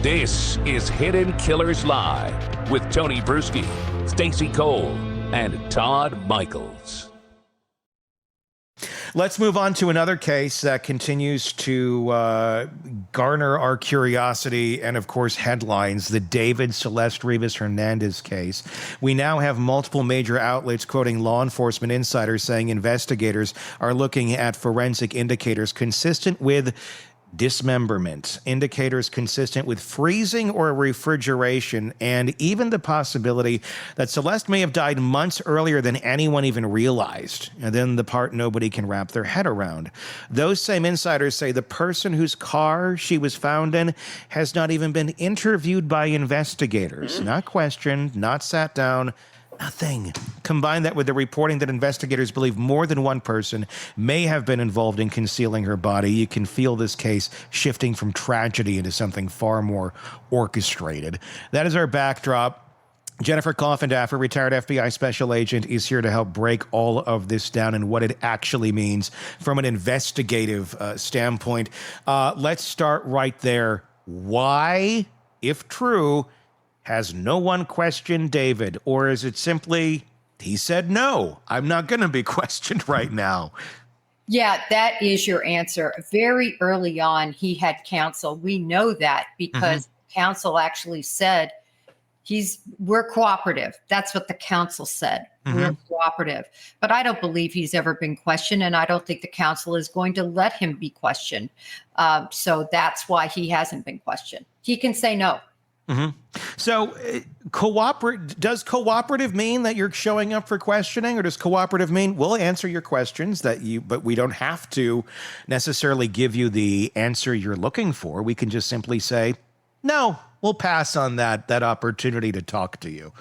This is Hidden Killers Live with Tony Brueski, Stacey Cole, and Todd Michaels. Let's move on to another case that continues to garner our curiosity and, of course, headlines, the David Celeste Rivas Hernandez case. We now have multiple major outlets quoting law enforcement insiders saying investigators are looking at forensic indicators consistent with dismemberment, indicators consistent with freezing or refrigeration, and even the possibility that Celeste may have died months earlier than anyone even realized, and then the part nobody can wrap their head around. Those same insiders say the person whose car she was found in has not even been interviewed by investigators, not questioned, not sat down, nothing. Combine that with the reporting that investigators believe more than one person may have been involved in concealing her body. You can feel this case shifting from tragedy into something far more orchestrated. That is our backdrop. Jennifer Coffindaffer, retired FBI special agent, is here to help break all of this down and what it actually means from an investigative standpoint. Let's start right there. Why, if true, has no one questioned David? Or is it simply, he said, no, I'm not going to be questioned right now? Yeah, that is your answer. Very early on, he had counsel. We know that because counsel actually said, we're cooperative. That's what the counsel said. We're cooperative. But I don't believe he's ever been questioned, and I don't think the counsel is going to let him be questioned. So that's why he hasn't been questioned. He can say no. So does cooperative mean that you're showing up for questioning, or does cooperative mean we'll answer your questions but we don't have to necessarily give you the answer you're looking for? We can just simply say, no, we'll pass on that opportunity to talk to you.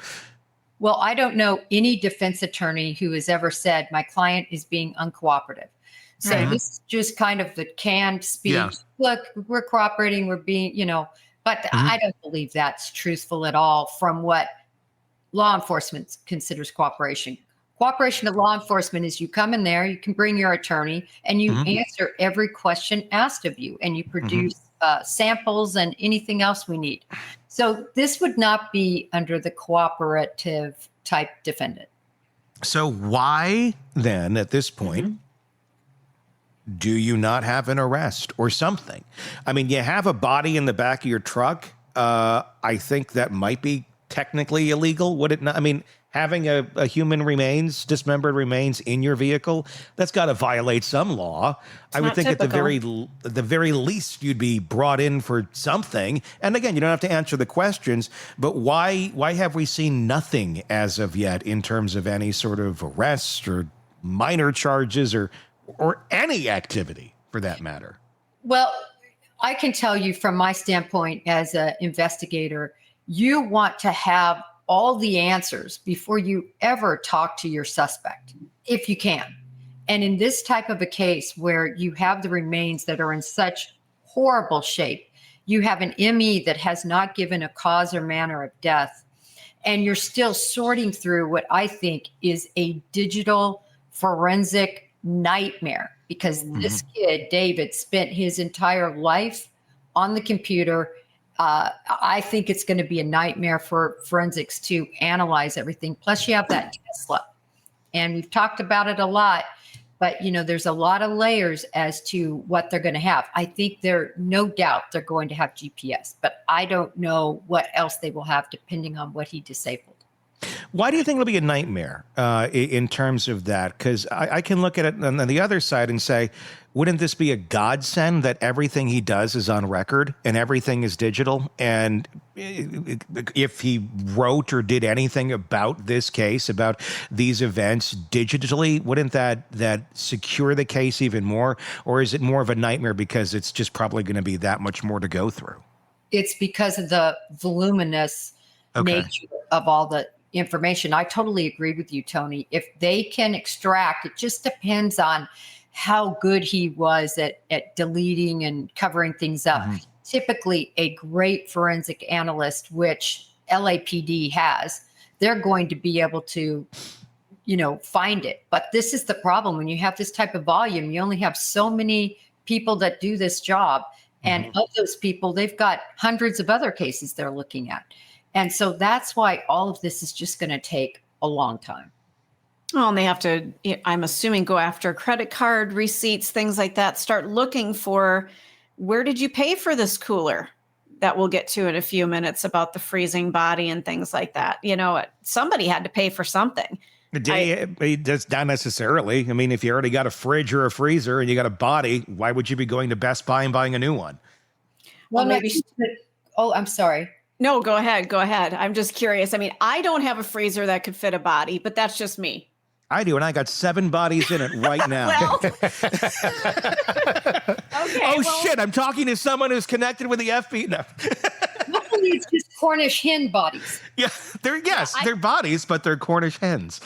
Well, I don't know any defense attorney who has ever said my client is being uncooperative. So this is just kind of the canned speech. Yeah. Look, we're cooperating, we're being, but I don't believe that's truthful at all from what law enforcement considers cooperation. Cooperation of law enforcement is you come in there, you can bring your attorney, and you answer every question asked of you, and you produce samples and anything else we need. So this would not be under the cooperative type defendant. So why then, at this point, do you not have an arrest or something? I mean, you have a body in the back of your truck. I think that might be technically illegal. Would it not? I mean, having a dismembered remains in your vehicle, that's got to violate some law. I would think typical. At the very least, you'd be brought in for something. And again, you don't have to answer the questions, but why have we seen nothing as of yet in terms of any sort of arrest or minor charges or any activity for that matter? Well, I can tell you from my standpoint as an investigator, you want to have all the answers before you ever talk to your suspect, if you can. And in this type of a case where you have the remains that are in such horrible shape, you have an ME that has not given a cause or manner of death, and you're still sorting through what I think is a digital forensic nightmare, because this kid, David, spent his entire life on the computer. I think it's going to be a nightmare for forensics to analyze everything. Plus, you have that Tesla, and we've talked about it a lot. But there's a lot of layers as to what they're going to have. I think no doubt they're going to have GPS, but I don't know what else they will have depending on what he disabled. Why do you think it'll be a nightmare in terms of that? Because I can look at it on the other side and say, wouldn't this be a godsend that everything he does is on record and everything is digital? And if he wrote or did anything about this case, about these events digitally, wouldn't that secure the case even more? Or is it more of a nightmare because it's just probably going to be that much more to go through? It's because of the voluminous nature of all the information. I totally agree with you, Tony. If they can extract, it just depends on how good he was at deleting and covering things up. Typically, a great forensic analyst, which LAPD has, they're going to be able to, find it. But this is the problem. When you have this type of volume, you only have so many people that do this job. And of those people, they've got hundreds of other cases they're looking at. And so that's why all of this is just going to take a long time. Well, and they have to, I'm assuming, go after credit card receipts, things like that, start looking for, where did you pay for this cooler? That we'll get to in a few minutes about the freezing body and things like that. Somebody had to pay for something. That's not necessarily. I mean, if you already got a fridge or a freezer and you got a body, why would you be going to Best Buy and buying a new one? Well, maybe. I'm sorry. No, go ahead. Go ahead. I'm just curious. I mean, I don't have a freezer that could fit a body, but that's just me. I do, and I got 7 bodies in it right now. Shit, I'm talking to someone who's connected with the FBI. No. Hopefully it's just Cornish hen bodies. Yeah, they're bodies, but they're Cornish hens.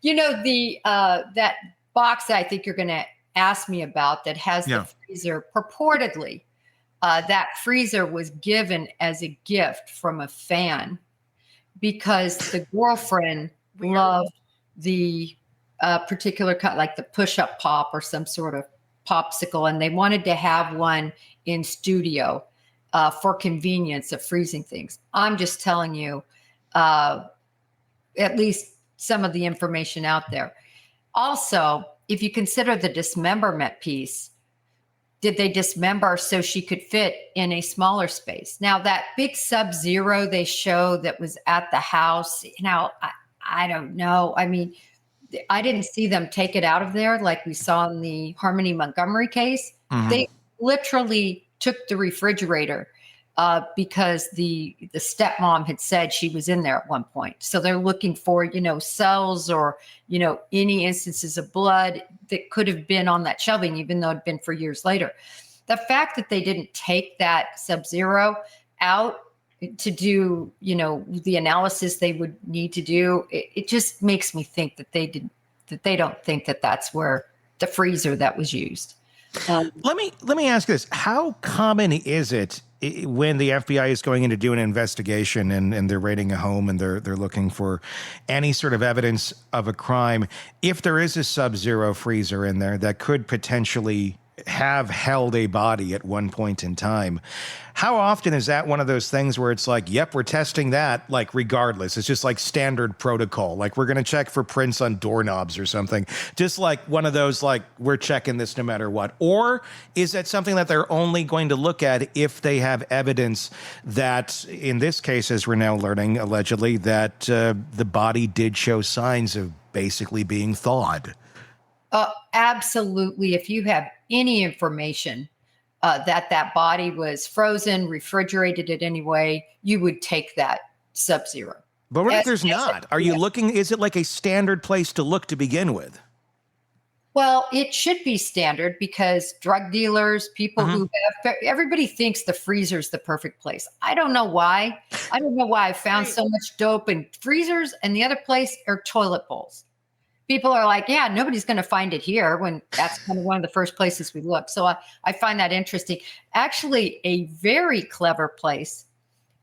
That box that I think you're going to ask me about that has the freezer, purportedly, that freezer was given as a gift from a fan because the girlfriend loved the particular kind, like the push-up pop or some sort of popsicle, and they wanted to have one in studio for convenience of freezing things. I'm just telling you, at least some of the information out there. Also, if you consider the dismemberment piece, did they dismember so she could fit in a smaller space? Now, that big Sub-Zero they show that was at the house, I don't know. I mean, I didn't see them take it out of there like we saw in the Harmony Montgomery case. Mm-hmm. They literally took the refrigerator because the stepmom had said she was in there at one point. So they're looking for, cells or, any instances of blood that could have been on that shelving, even though it'd been for years later. The fact that they didn't take that Sub-Zero out to do, the analysis they would need to do, it just makes me think that they don't think that that's where the freezer that was used. Let me ask this: how common is it when the FBI is going in to do an investigation and they're raiding a home and they're looking for any sort of evidence of a crime, if there is a Sub-Zero freezer in there that could potentially have held a body at one point in time? How often is that one of those things where it's like, yep, we're testing that, like, regardless? It's just like standard protocol. Like, we're going to check for prints on doorknobs or something. Just like one of those, like, we're checking this no matter what. Or is that something that they're only going to look at if they have evidence that, in this case, as we're now learning, allegedly, that the body did show signs of basically being thawed? Absolutely. If you have any information that body was frozen, refrigerated in any way, you would take that Sub-Zero. But what if there's not? Are you looking, is it like a standard place to look to begin with? Well, it should be standard because drug dealers, people who have, everybody thinks the freezer is the perfect place. I don't know why. I don't know why I found so much dope in freezers, and the other place are toilet bowls. People are like, yeah, nobody's going to find it here, when that's kind of one of the first places we look. So I find that interesting. Actually, a very clever place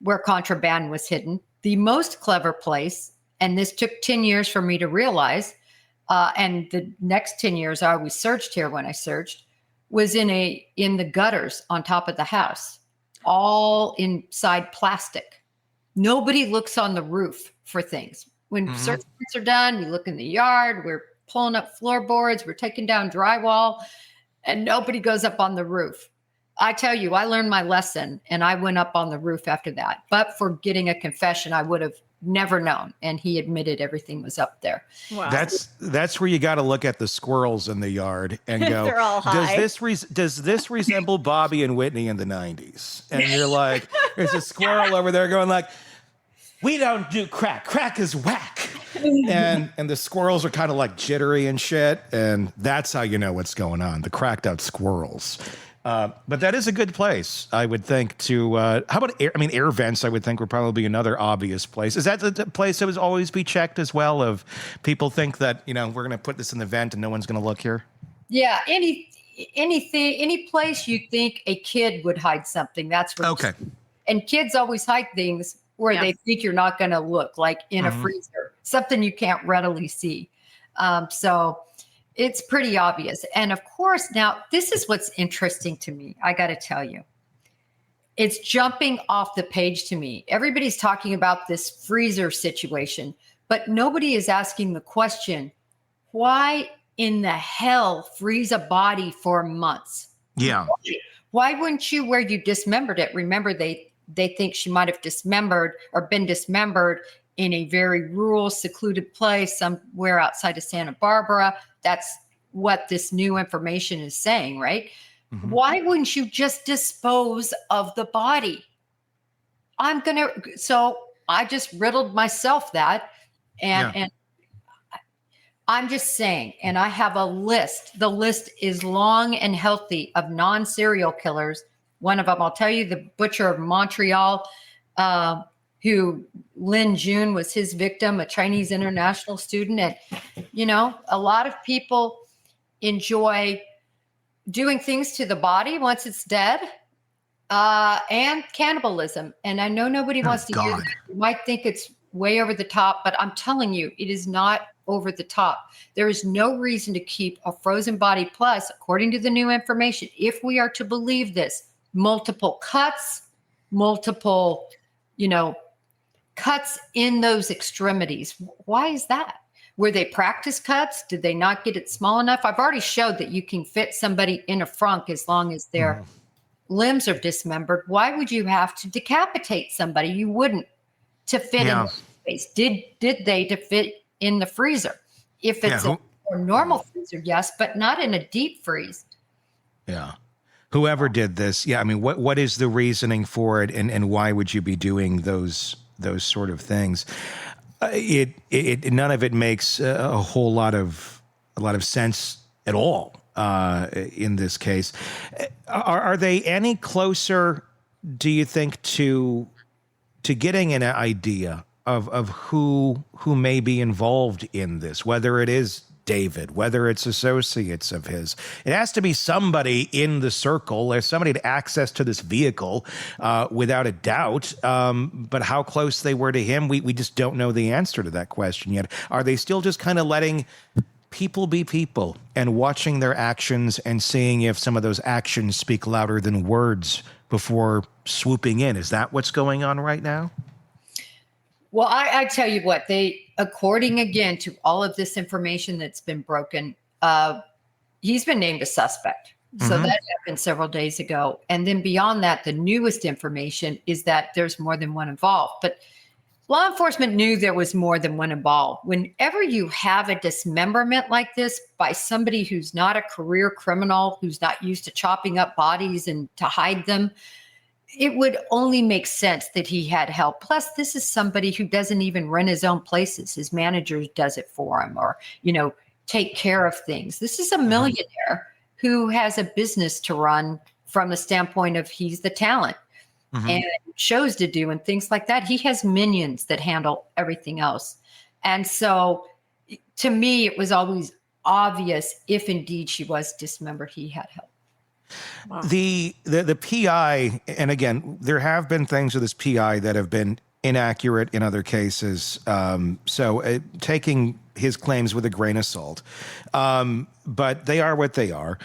where contraband was hidden, the most clever place, and this took 10 years for me to realize, and the next 10 years I always searched here when I searched, was in the gutters on top of the house, all inside plastic. Nobody looks on the roof for things. When search warrants are done, we look in the yard, we're pulling up floorboards, we're taking down drywall, and nobody goes up on the roof. I tell you, I learned my lesson, and I went up on the roof after that. But for getting a confession, I would have never known. And he admitted everything was up there. Wow. That's where you got to look at the squirrels in the yard and go, they're all high. Does this resemble Bobby and Whitney in the 90s? And you're like, there's a squirrel over there going like, we don't do crack. Crack is whack. And the squirrels are kind of like jittery and shit. And that's how you know what's going on. The cracked out squirrels. But that is a good place, I would think, to, how about air vents, I would think would probably be another obvious place. Is that the place that would always be checked as well, of people think that, we're going to put this in the vent and no one's going to look here? Yeah. Any place you think a kid would hide something, that's where. Okay. And kids always hide things where they think you're not going to look, like in a freezer, something you can't readily see. So It's pretty obvious. And of course, now this is what's interesting to me. I got to tell you, it's jumping off the page to me. Everybody's talking about this freezer situation, but nobody is asking the question, why in the hell freeze a body for months? Yeah. Why wouldn't you, where you dismembered it? Remember, they think she might have dismembered or been dismembered in a very rural, secluded place somewhere outside of Santa Barbara. That's what this new information is saying, right? Mm-hmm. Why wouldn't you just dispose of the body? So I just riddled myself that. And I'm just saying, and I have a list. The list is long and healthy of non-serial killers. One of them, I'll tell you, the butcher of Montreal, who Lin Jun was his victim, a Chinese international student. And, a lot of people enjoy doing things to the body once it's dead, and cannibalism. And I know nobody wants to hear that. You might think it's way over the top, but I'm telling you, it is not over the top. There is no reason to keep a frozen body. Plus, according to the new information, if we are to believe this, multiple cuts, cuts in those extremities. Why is that? Were they practice cuts? Did they not get it small enough? I've already showed that you can fit somebody in a frunk as long as their limbs are dismembered. Why would you have to decapitate somebody? You wouldn't, to fit in the space. Did they to fit in the freezer? If it's a normal freezer, yes, but not in a deep freeze. Yeah. Whoever did this, I mean, what is the reasoning for it, and why would you be doing those sort of things? None of it makes a whole lot of sense at all in this case. Are they any closer, do you think, to getting an idea of who may be involved in this, whether it is David, whether it's associates of his? It has to be somebody in the circle. There's somebody with access to this vehicle, without a doubt. But how close they were to him, we just don't know the answer to that question yet. Are they still just kind of letting people be people and watching their actions and seeing if some of those actions speak louder than words before swooping in? Is that what's going on right now? Well, I tell you what, according again to all of this information that's been broken, he's been named a suspect. So that happened several days ago. And then beyond that, the newest information is that there's more than one involved. But law enforcement knew there was more than one involved. Whenever you have a dismemberment like this by somebody who's not a career criminal, who's not used to chopping up bodies and to hide them, it would only make sense that he had help. Plus, this is somebody who doesn't even run his own places. His manager does it for him, or, take care of things. This is a millionaire who has a business to run from the standpoint of he's the talent and shows to do and things like that. He has minions that handle everything else. And so to me, it was always obvious, if indeed she was dismembered, he had help. Wow. The PI, and again, there have been things with this PI that have been inaccurate in other cases. So taking his claims with a grain of salt, but they are what they are.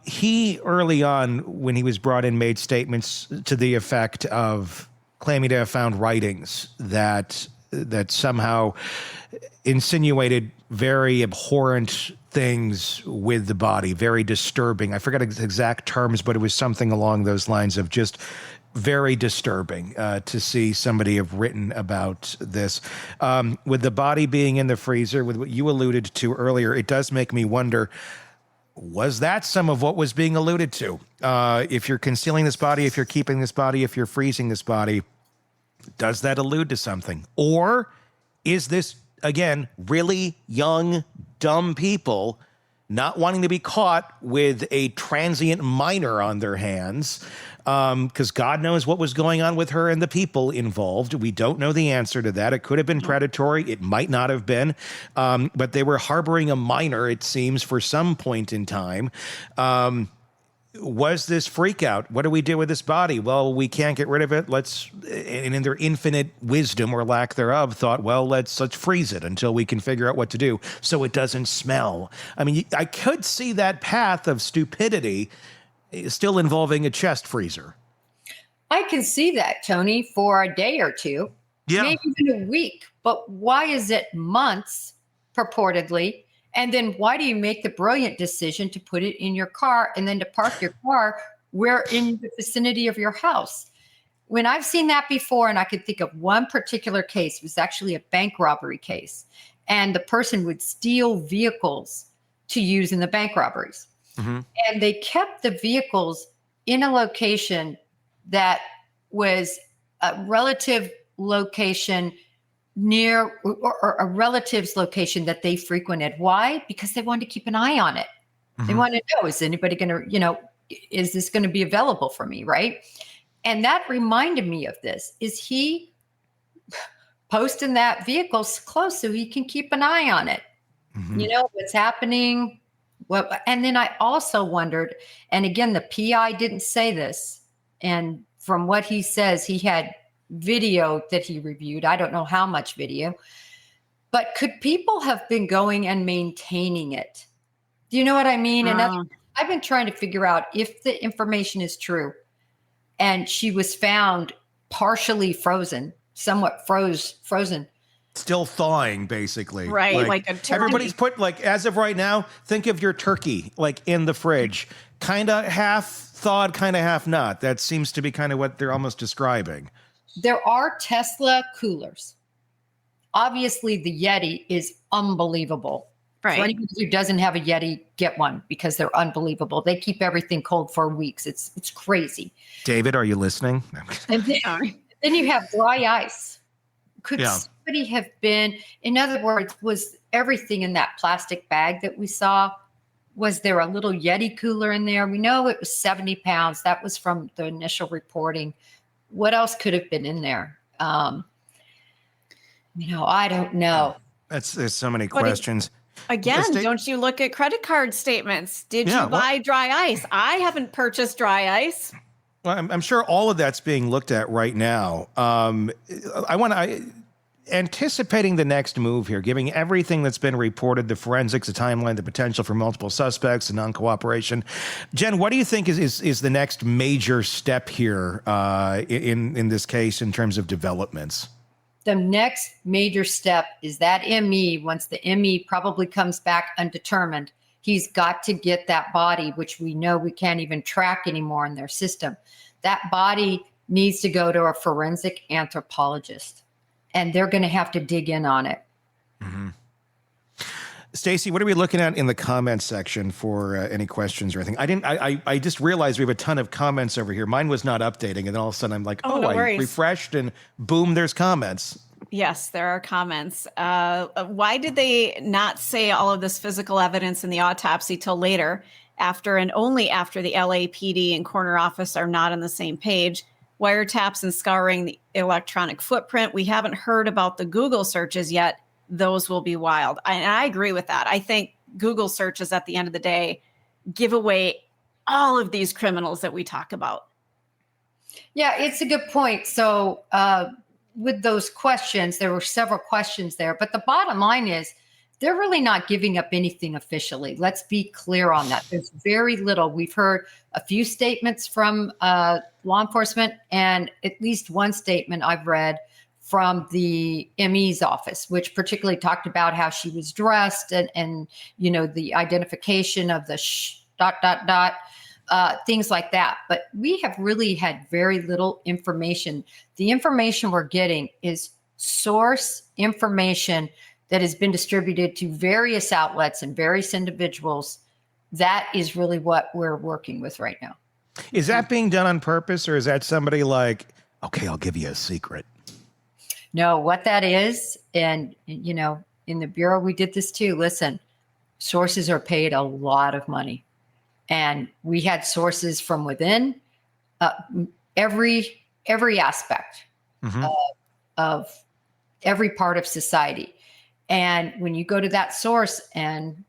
He early on, when he was brought in, made statements to the effect of claiming to have found writings that somehow insinuated very abhorrent things with the body, very disturbing. I forget exact terms, but it was something along those lines of just very disturbing to see somebody have written about this. With the body being in the freezer, with what you alluded to earlier, it does make me wonder, was that some of what was being alluded to? If you're concealing this body, if you're keeping this body, if you're freezing this body, does that allude to something? Or is this, again, really young, dumb people not wanting to be caught with a transient minor on their hands? Because God knows what was going on with her and the people involved. We don't know the answer to that. It could have been predatory. It might not have been. But they were harboring a minor, it seems, for some point in time. was this freak out? What do we do with this body? Well, we can't get rid of it. And in their infinite wisdom or lack thereof, thought, well, let's freeze it until we can figure out what to do so it doesn't smell. I mean, I could see that path of stupidity still involving a chest freezer. I can see that, Tony, for a day or two, maybe even a week. But why is it months, purportedly? And then why do you make the brilliant decision to put it in your car and then to park your car where in the vicinity of your house? When I've seen that before, and I could think of one particular case, it was actually a bank robbery case, and the person would steal vehicles to use in the bank robberies. Mm-hmm. And they kept the vehicles in a location that was a relative location near or a relative's location that they frequented. Why? Because they wanted to keep an eye on it. Mm-hmm. They wanted to know, is anybody going to, is this going to be available for me? Right. And that reminded me of this. Is he posting that vehicle close so he can keep an eye on it? Mm-hmm. What's happening. And then I also wondered, and again, the PI didn't say this. And from what he says, he had video that he reviewed. I don't know how much video, but could people have been going and maintaining it? Do you know what I mean? And I've been trying to figure out if the information is true and she was found partially frozen, somewhat frozen. Still thawing, basically. Right, like a turkey. Everybody's put, as of right now, think of your turkey, in the fridge. Kind of half thawed, kind of half not. That seems to be kind of what they're almost describing. There are Tesla coolers. Obviously, the Yeti is unbelievable. Right. For anybody who doesn't have a Yeti, get one because they're unbelievable. They keep everything cold for weeks. It's crazy. David, are you listening? And then you have dry ice. Could somebody have been, in other words, was everything in that plastic bag that we saw, was there a little Yeti cooler in there? We know it was 70 pounds. That was from the initial reporting. What else could have been in there? I don't know. There's so many questions. Again, don't you look at credit card statements? Did you buy dry ice? I haven't purchased dry ice. Well, I'm sure all of that's being looked at right now. Anticipating the next move here, giving everything that's been reported, the forensics, the timeline, the potential for multiple suspects, the non-cooperation. Jen, what do you think is the next major step here in this case in terms of developments? The next major step is that ME, once the ME probably comes back undetermined, he's got to get that body, which we know we can't even track anymore in their system. That body needs to go to a forensic anthropologist. And they're going to have to dig in on it. Mm-hmm. Stacey, what are we looking at in the comments section for any questions or anything? I just realized we have a ton of comments over here. Mine was not updating. And then all of a sudden I'm like, no I refreshed and boom, there's comments. Yes, there are comments. Why did they not say all of this physical evidence in the autopsy till later, only after the LAPD and coroner office are not on the same page? Wiretaps and scouring the electronic footprint. We haven't heard about the Google searches yet. Those will be wild. And I agree with that. I think Google searches at the end of the day give away all of these criminals that we talk about. Yeah, it's a good point. So with those questions, there were several questions there, but the bottom line is they're really not giving up anything officially. Let's be clear on that. There's very little. We've heard a few statements from law enforcement and at least one statement I've read from the ME's office, which particularly talked about how she was dressed and the identification of the things like that. But we have really had very little information. The information we're getting is source information that has been distributed to various outlets and various individuals. That is really what we're working with right now. Is that being done on purpose, or is that somebody like, okay, I'll give you a secret? No, what that is, and in the Bureau, we did this too. Listen, sources are paid a lot of money. And we had sources from within every aspect of every part of society. And when you go to that source and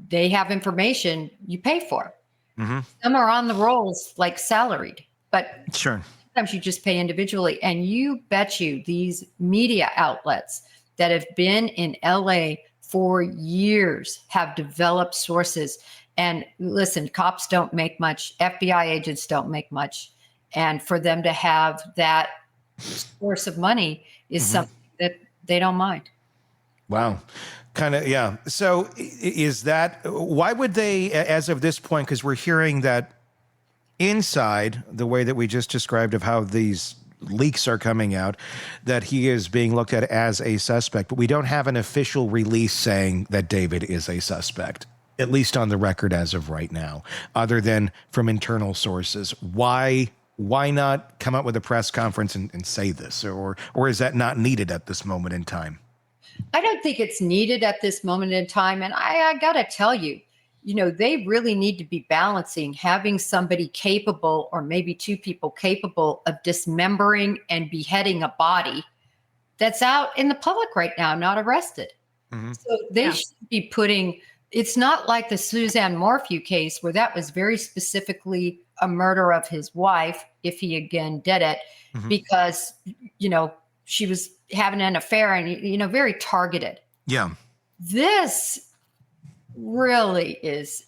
they have information, you pay for it. Some are on the rolls like salaried, but Sure. sometimes you just pay individually. And you bet you these media outlets that have been in LA for years have developed sources. And listen, cops don't make much, FBI agents don't make much. And for them to have that source of money is something that they don't mind. Wow. Kind of, yeah. So is that, why would they, as of this point, because we're hearing that inside the way that we just described of how these leaks are coming out, that he is being looked at as a suspect, but we don't have an official release saying that David is a suspect, at least on the record as of right now, other than from internal sources. Why not come up with a press conference and say this, or is that not needed at this moment in time? I don't think it's needed at this moment in time. And I got to tell you, they really need to be balancing having somebody capable, or maybe two people capable, of dismembering and beheading a body that's out in the public right now, not arrested. So they should be putting, it's not like the Suzanne Morphew case where that was very specifically a murder of his wife, if he again did it, because, she was having an affair and, very targeted. Yeah. This really is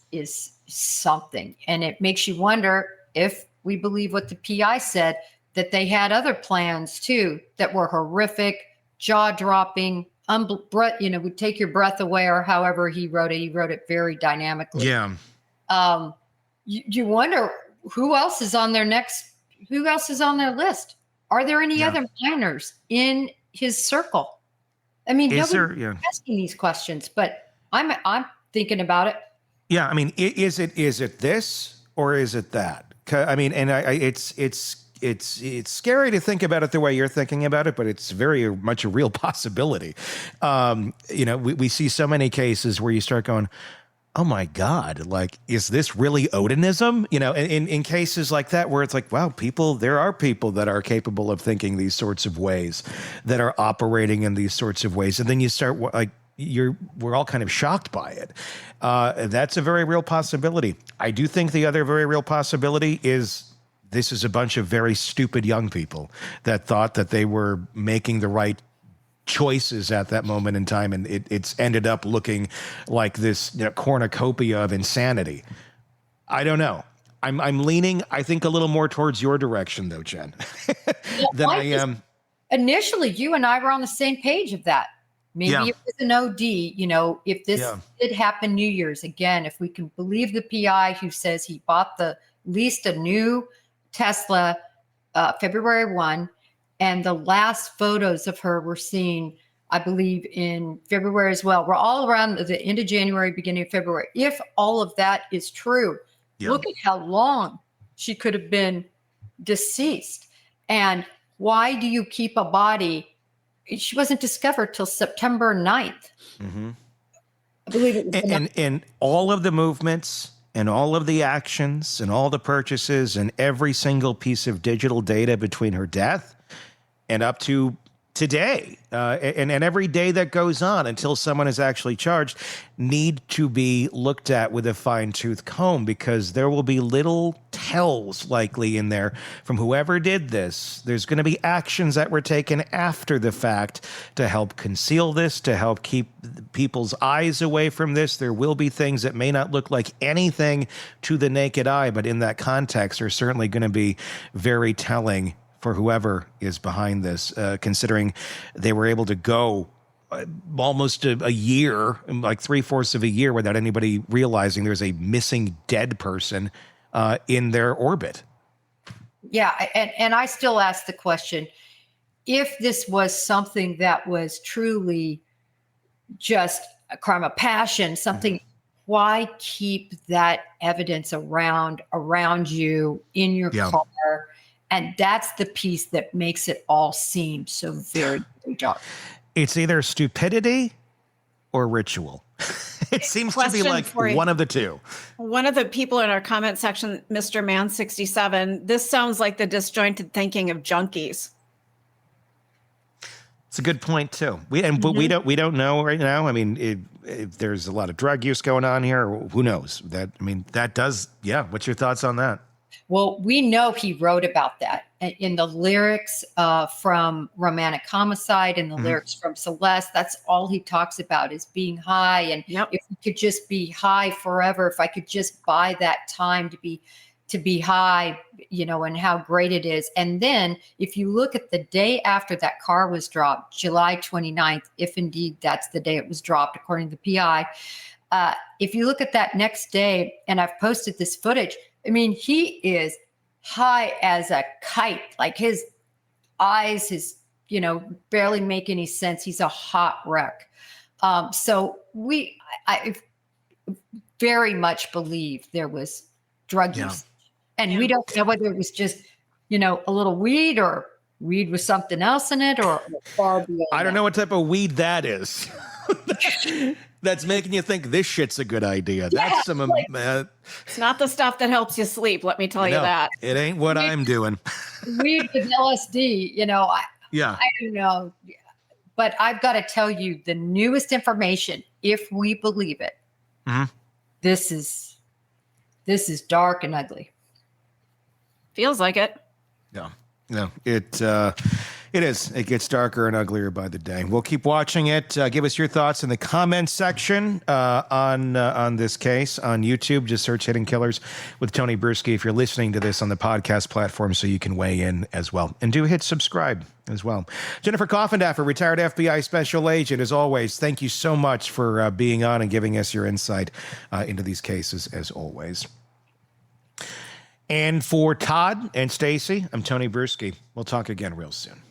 something. And it makes you wonder, if we believe what the PI said, that they had other plans too that were horrific, jaw-dropping, would take your breath away, or however he wrote it. He wrote it very dynamically. Yeah. You wonder who else is on their list. Are there any other minors in his circle? I mean, nobody's asking these questions, but I'm thinking about it. Yeah, I mean, is it this or is it that? I mean, and it's scary to think about it the way you're thinking about it, but it's very much a real possibility. We see so many cases where you start going, oh my God, like, is this really Odinism? In cases like that where it's like, wow, there are people that are capable of thinking these sorts of ways, that are operating in these sorts of ways. And then you start we're all kind of shocked by it. That's a very real possibility. I do think the other very real possibility is this is a bunch of very stupid young people that thought that they were making the right choices at that moment in time, and it's ended up looking like this cornucopia of insanity. I don't know. I'm leaning, I think, a little more towards your direction, though, Jen, than I am. Initially, you and I were on the same page of that. Maybe it was an OD. If this did happen New Year's, again, if we can believe the PI who says he bought leased a new Tesla February 1, and the last photos of her were seen, I believe, in February as well. We're all around the end of January, beginning of February. If all of that is true, look at how long she could have been deceased. And why do you keep a body? She wasn't discovered till September 9th. I believe it was. And all of the movements and all of the actions and all the purchases and every single piece of digital data between her death and up to today, and every day that goes on until someone is actually charged, need to be looked at with a fine-tooth comb, because there will be little tells likely in there from whoever did this. There's going to be actions that were taken after the fact to help conceal this, to help keep people's eyes away from this. There will be things that may not look like anything to the naked eye, but in that context are certainly going to be very telling for whoever is behind this, considering they were able to go almost a year, like 3/4 of a year, without anybody realizing there's a missing dead person in their orbit. Yeah, and I still ask the question, if this was something that was truly just a crime of passion, something, why keep that evidence around you in your car? And that's the piece that makes it all seem so very, very dark. It's either stupidity or ritual. It seems to be like one of the two. One of the people in our comment section, Mr. Man 67, this sounds like the disjointed thinking of junkies. It's a good point too. But we don't know right now. I mean, if there's a lot of drug use going on here, who knows? That does. Yeah. What's your thoughts on that? Well, we know he wrote about that in the lyrics from Romantic Homicide and the lyrics from Celeste. That's all he talks about is being high. And if we could just be high forever, if I could just buy that time to be high, and how great it is. And then if you look at the day after that car was dropped, July 29th, if indeed that's the day it was dropped, according to the PI, if you look at that next day, and I've posted this footage, I mean, he is high as a kite, like his eyes, barely make any sense. He's a hot wreck. So I very much believe there was drug use. And we don't know whether it was just, a little weed or weed with something else in it or far beyond. I don't know what type of weed that is. That's making you think this shit's a good idea. That's some. It's not the stuff that helps you sleep. Let me tell you that. It ain't what I'm doing. Weed with LSD, I don't know. But I've got to tell you the newest information, if we believe it. This is dark and ugly. Feels like it. No, it is. It gets darker and uglier by the day. We'll keep watching it. Give us your thoughts in the comments section on this case on YouTube. Just search Hidden Killers with Tony Brueski if you're listening to this on the podcast platform, so you can weigh in as well. And do hit subscribe as well. Jennifer Coffindaffer, retired FBI special agent, as always, thank you so much for being on and giving us your insight into these cases, as always. And for Todd and Stacy, I'm Tony Brueski. We'll talk again real soon.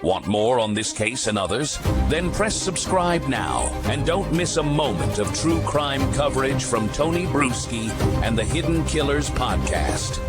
Want more on this case and others? Then press subscribe now and don't miss a moment of true crime coverage from Tony Brueski and the Hidden Killers podcast.